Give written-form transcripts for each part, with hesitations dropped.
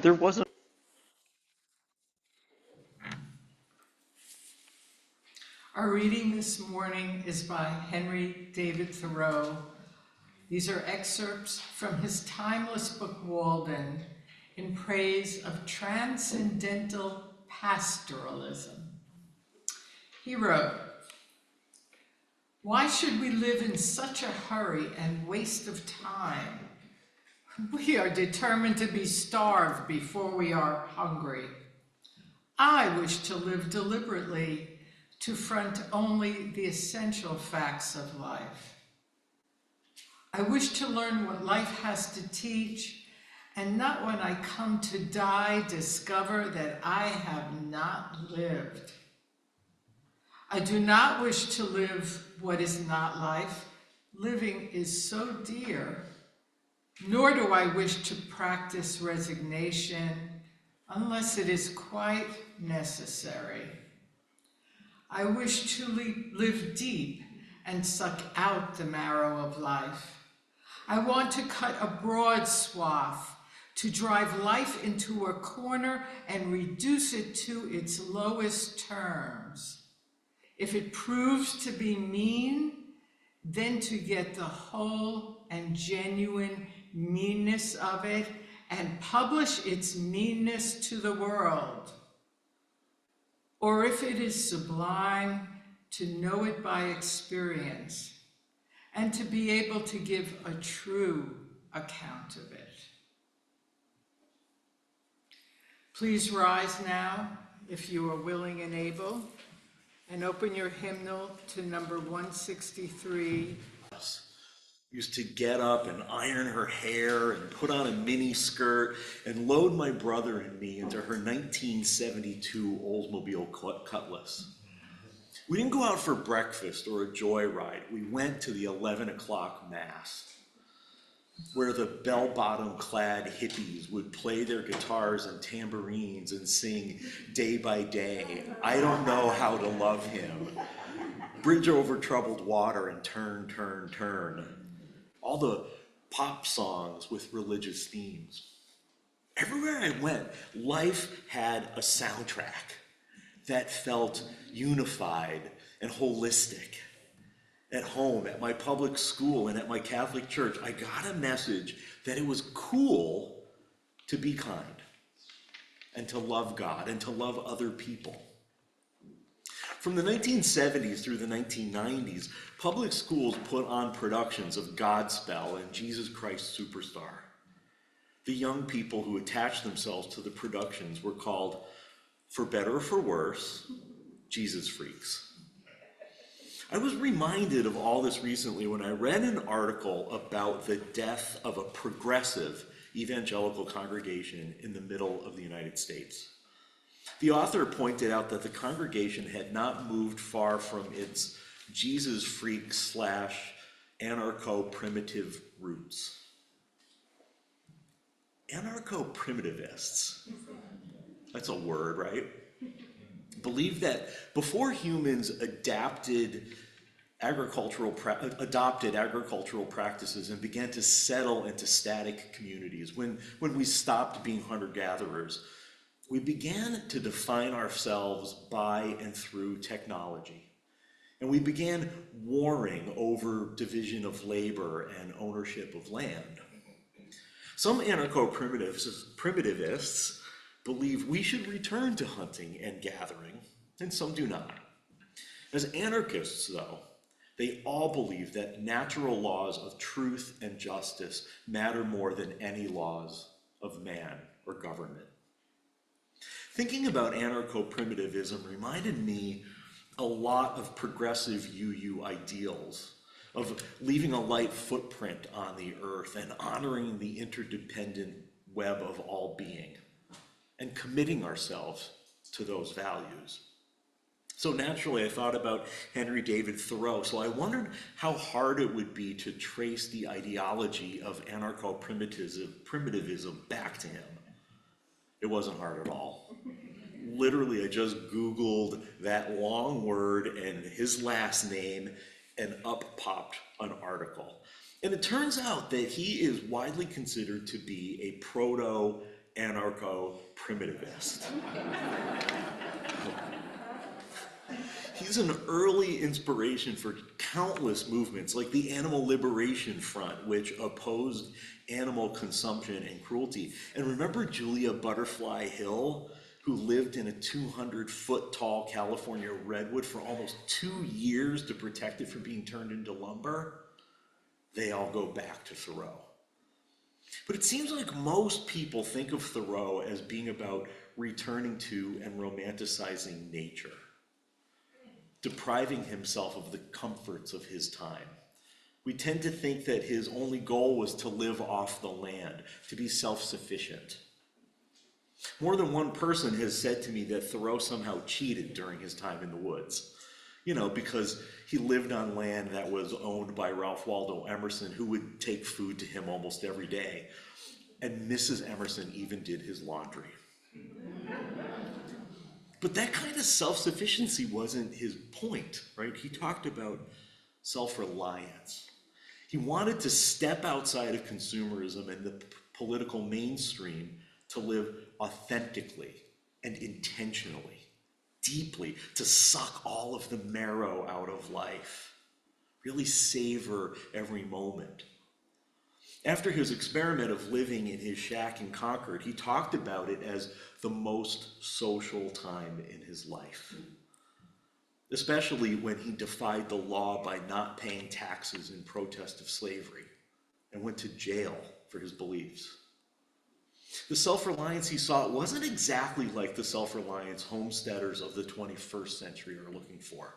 There wasn't. Our reading this morning is by Henry David Thoreau. These are excerpts from his timeless book Walden in praise of transcendental pastoralism. He wrote, "Why should we live in such a hurry and waste of time? We are determined to be starved before we are hungry. I wish to live deliberately, to front only the essential facts of life. I wish to learn what life has to teach, and not when I come to die discover that I have not lived. I do not wish to live what is not life. Living is so dear. Nor do I wish to practice resignation unless it is quite necessary. I wish to live deep and suck out the marrow of life. I want to cut a broad swath, to drive life into a corner and reduce it to its lowest terms. If it proves to be mean, then to get the whole and genuine meanness of it and publish its meanness to the world. Or if it is sublime, to know it by experience and to be able to give a true account of it." Please rise now, if you are willing and able, and open your hymnal to number 163. Used to get up and iron her hair and put on a mini skirt and load my brother and me into her 1972 Oldsmobile Cutlass. We didn't go out for breakfast or a joyride. We went to the 11 o'clock mass, where the bell-bottom clad hippies would play their guitars and tambourines and sing "Day by Day, I Don't Know How to Love Him," "Bridge Over Troubled Water," and "Turn, Turn, Turn." All the pop songs with religious themes. Everywhere I went, life had a soundtrack that felt unified and holistic. At home, at my public school, and at my Catholic church, I got a message that it was cool to be kind and to love God and to love other people. From the 1970s through the 1990s, public schools put on productions of Godspell and Jesus Christ Superstar. The young people who attached themselves to the productions were called, for better or for worse, Jesus freaks. I was reminded of all this recently when I read an article about the death of a progressive evangelical congregation in the middle of the United States. The author pointed out that the congregation had not moved far from its Jesus freak / anarcho-primitive roots. Anarcho-primitivists, that's a word, right? Believe that before humans adopted agricultural practices and began to settle into static communities, when we stopped being hunter-gatherers, we began to define ourselves by and through technology. And we began warring over division of labor and ownership of land. Some anarcho-primitivists believe we should return to hunting and gathering, and some do not. As anarchists, though, they all believe that natural laws of truth and justice matter more than any laws of man or government. Thinking about anarcho-primitivism reminded me a lot of progressive UU ideals, of leaving a light footprint on the earth and honoring the interdependent web of all being, and committing ourselves to those values. So naturally, I thought about Henry David Thoreau, so I wondered how hard it would be to trace the ideology of anarcho-primitivism back to him. It wasn't hard at all. Literally, I just Googled that long word and his last name, and up popped an article. And it turns out that he is widely considered to be a proto anarcho-primitivist. He's an early inspiration for countless movements like the Animal Liberation Front, which opposed animal consumption and cruelty. And remember Julia Butterfly Hill, who lived in a 200-foot tall California redwood for almost 2 years to protect it from being turned into lumber? They all go back to Thoreau. But it seems like most people think of Thoreau as being about returning to and romanticizing nature, depriving himself of the comforts of his time. We tend to think that his only goal was to live off the land, to be self-sufficient. More than one person has said to me that Thoreau somehow cheated during his time in the woods, because he lived on land that was owned by Ralph Waldo Emerson, who would take food to him almost every day. And Mrs. Emerson even did his laundry. But that kind of self-sufficiency wasn't his point, right? He talked about self-reliance. He wanted to step outside of consumerism and the political mainstream to live authentically and intentionally, deeply, to suck all of the marrow out of life, really savor every moment. After his experiment of living in his shack in Concord, he talked about it as the most social time in his life, especially when he defied the law by not paying taxes in protest of slavery and went to jail for his beliefs. The self-reliance he sought wasn't exactly like the self-reliance homesteaders of the 21st century are looking for.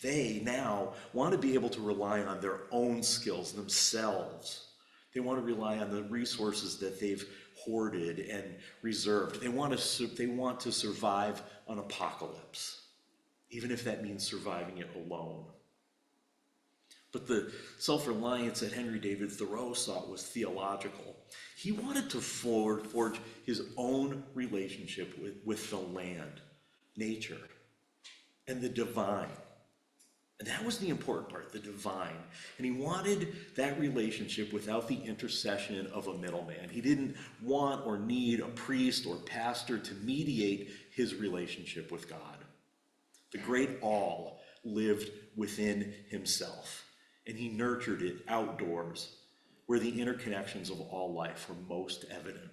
They now want to be able to rely on their own skills themselves. They want to rely on the resources that they've hoarded and reserved. They want to survive an apocalypse, even if that means surviving it alone. But the self-reliance that Henry David Thoreau sought was theological. He wanted to forge his own relationship with the land, nature, and the divine. And that was the important part, the divine. And he wanted that relationship without the intercession of a middleman. He didn't want or need a priest or pastor to mediate his relationship with God. The great all lived within himself, and he nurtured it outdoors, where the interconnections of all life were most evident.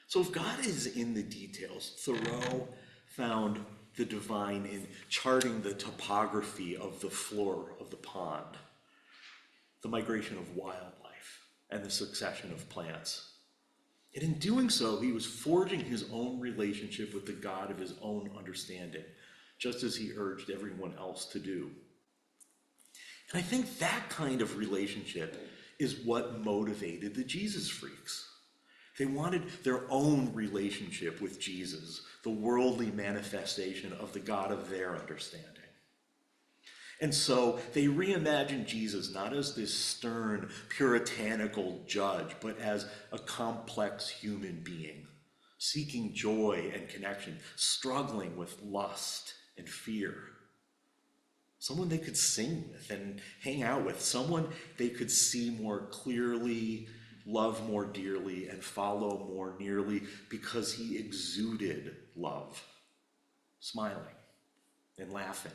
So if God is in the details, Thoreau found the divine in charting the topography of the floor of the pond, the migration of wildlife, and the succession of plants. And in doing so, he was forging his own relationship with the God of his own understanding, just as he urged everyone else to do. And I think that kind of relationship is what motivated the Jesus freaks. They wanted their own relationship with Jesus, the worldly manifestation of the God of their understanding. And so they reimagined Jesus not as this stern, puritanical judge, but as a complex human being, seeking joy and connection, struggling with lust and fear. Someone they could sing with and hang out with, someone they could see more clearly, love more dearly, and follow more nearly because he exuded love, smiling and laughing.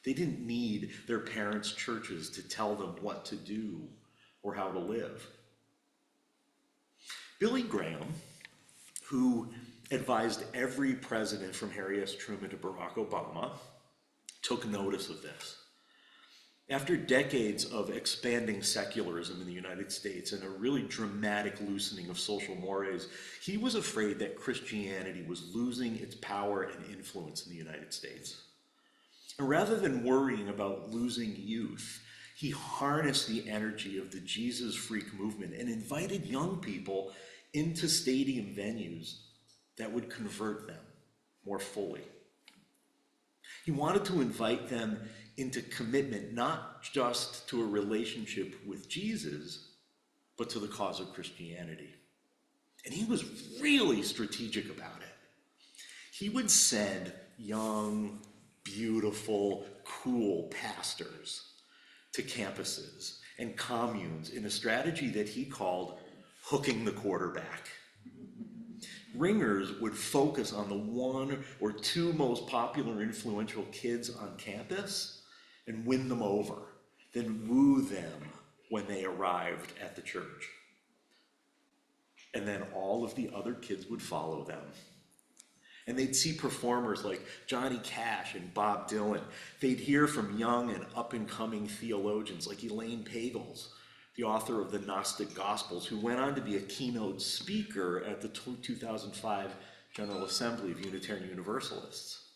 They didn't need their parents' churches to tell them what to do or how to live. Billy Graham, who advised every president from Harry S. Truman to Barack Obama, took notice of this. After decades of expanding secularism in the United States and a really dramatic loosening of social mores, he was afraid that Christianity was losing its power and influence in the United States. And rather than worrying about losing youth, he harnessed the energy of the Jesus freak movement and invited young people into stadium venues that would convert them more fully. He wanted to invite them into commitment, not just to a relationship with Jesus, but to the cause of Christianity. And he was really strategic about it. He would send young, beautiful, cool pastors to campuses and communes in a strategy that he called hooking the quarterback. Ringers would focus on the one or two most popular influential kids on campus and win them over, then woo them when they arrived at the church. And then all of the other kids would follow them. And they'd see performers like Johnny Cash and Bob Dylan. They'd hear from young and up-and-coming theologians like Elaine Pagels, the author of the Gnostic Gospels, who went on to be a keynote speaker at the 2005 General Assembly of Unitarian Universalists.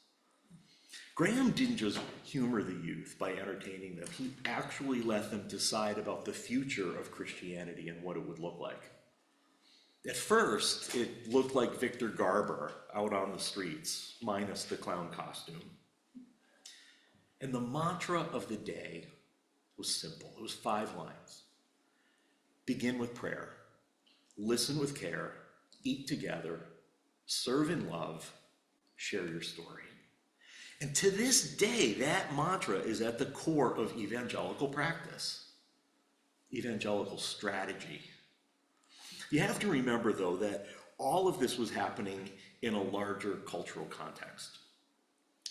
Graham didn't just humor the youth by entertaining them. He actually let them decide about the future of Christianity and what it would look like. At first, it looked like Victor Garber out on the streets, minus the clown costume. And the mantra of the day was simple. It was 5 lines. Begin with prayer, listen with care, eat together, serve in love, share your story. And to this day, that mantra is at the core of evangelical practice, evangelical strategy. You have to remember, though, that all of this was happening in a larger cultural context.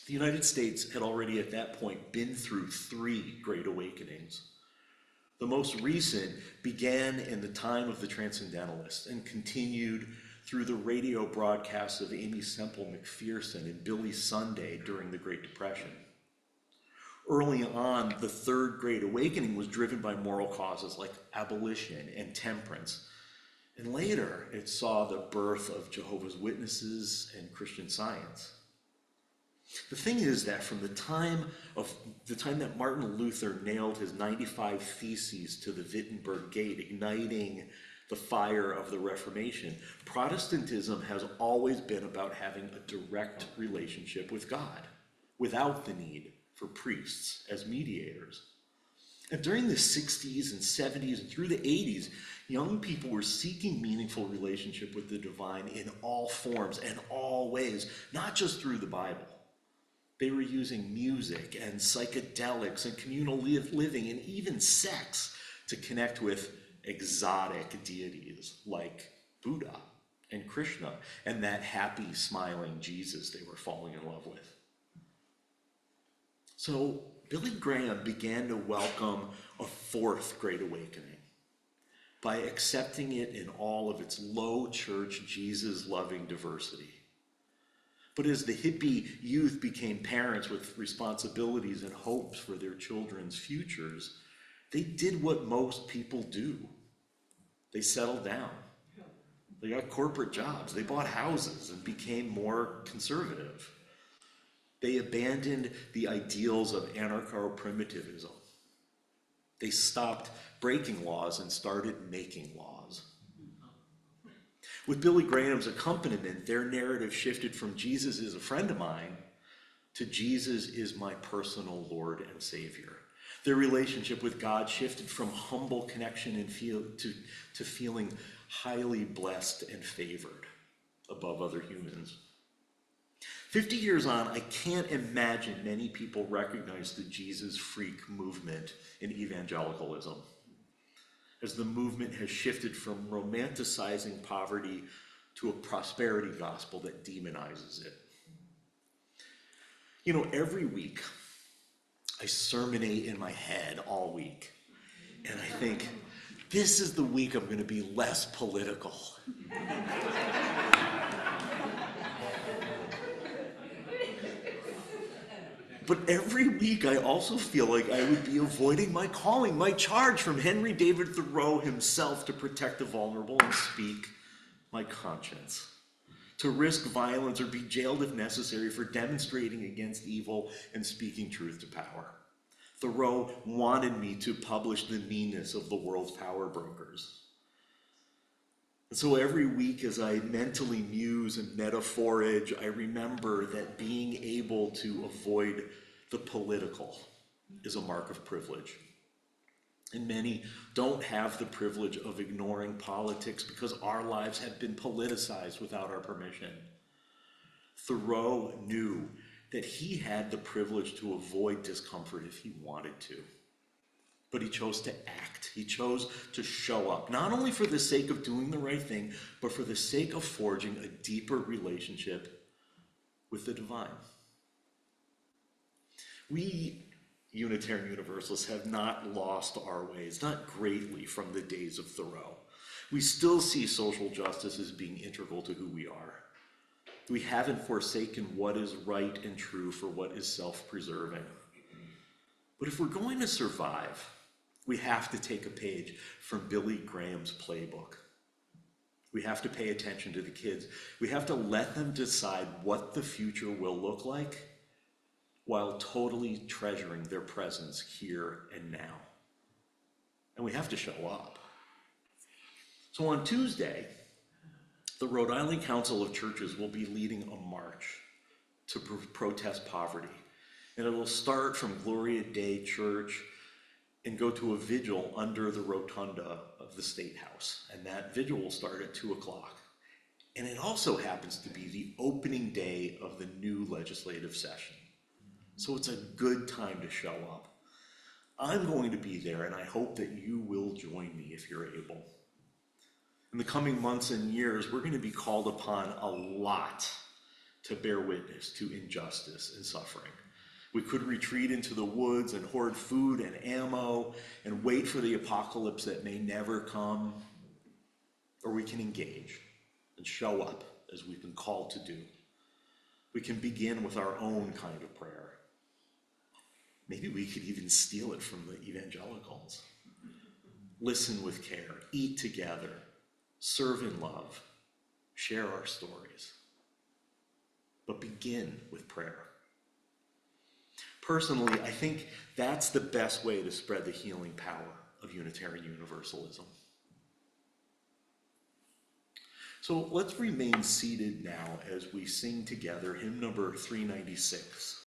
The United States had already at that point been through 3 Great Awakenings. The most recent began in the time of the Transcendentalists and continued through the radio broadcasts of Aimee Semple McPherson and Billy Sunday during the Great Depression. Early on, the 3rd Great Awakening was driven by moral causes like abolition and temperance. And later, it saw the birth of Jehovah's Witnesses and Christian Science. The thing is that from the time that Martin Luther nailed his 95 Theses to the Wittenberg Gate, igniting the fire of the Reformation, Protestantism has always been about having a direct relationship with God, without the need for priests as mediators. And during the 60s and 70s and through the 80s, young people were seeking meaningful relationship with the divine in all forms and all ways, not just through the Bible. They were using music and psychedelics and communal living and even sex to connect with exotic deities like Buddha and Krishna and that happy, smiling Jesus they were falling in love with. So Billy Graham began to welcome a 4th Great Awakening by accepting it in all of its low church, Jesus-loving diversity. But as the hippie youth became parents with responsibilities and hopes for their children's futures, they did what most people do. They settled down. They got corporate jobs. They bought houses and became more conservative. They abandoned the ideals of Anarcho-Primitivism. They stopped breaking laws and started making laws. With Billy Graham's accompaniment, their narrative shifted from Jesus is a friend of mine to Jesus is my personal Lord and Savior. Their relationship with God shifted from humble connection and to feeling highly blessed and favored above other humans. 50 years on, I can't imagine many people recognize the Jesus freak movement in evangelicalism, as the movement has shifted from romanticizing poverty to a prosperity gospel that demonizes it. You know, every week, I sermonate in my head all week, and I think, this is the week I'm going to be less political. But every week I also feel like I would be avoiding my calling, my charge from Henry David Thoreau himself to protect the vulnerable and speak my conscience, to risk violence or be jailed if necessary for demonstrating against evil and speaking truth to power. Thoreau wanted me to publish the meanness of the world's power brokers. And so every week as I mentally muse and metaphorage, I remember that being able to avoid the political is a mark of privilege. And many don't have the privilege of ignoring politics because our lives have been politicized without our permission. Thoreau knew that he had the privilege to avoid discomfort if he wanted to. but he chose to act. He chose to show up, not only for the sake of doing the right thing, but for the sake of forging a deeper relationship with the divine. We Unitarian Universalists have not lost our ways, not greatly from the days of Thoreau. We still see social justice as being integral to who we are. We haven't forsaken what is right and true for what is self-preserving. But if we're going to survive, we have to take a page from Billy Graham's playbook. We have to pay attention to the kids. We have to let them decide what the future will look like while totally treasuring their presence here and now. And we have to show up. So on Tuesday, the Rhode Island Council of Churches will be leading a march to protest poverty. And it will start from Gloria Dei Church and go to a vigil under the rotunda of the State House. And that vigil will start at 2 o'clock. And it also happens to be the opening day of the new legislative session. So it's a good time to show up. I'm going to be there, and I hope that you will join me if you're able. In the coming months and years, we're going to be called upon a lot to bear witness to injustice and suffering. We could retreat into the woods and hoard food and ammo and wait for the apocalypse that may never come, or we can engage and show up as we've been called to do. We can begin with our own kind of prayer. Maybe we could even steal it from the evangelicals. Listen with care, eat together, serve in love, share our stories. But begin with prayer. Personally, I think that's the best way to spread the healing power of Unitarian Universalism. So let's remain seated now as we sing together hymn number 396.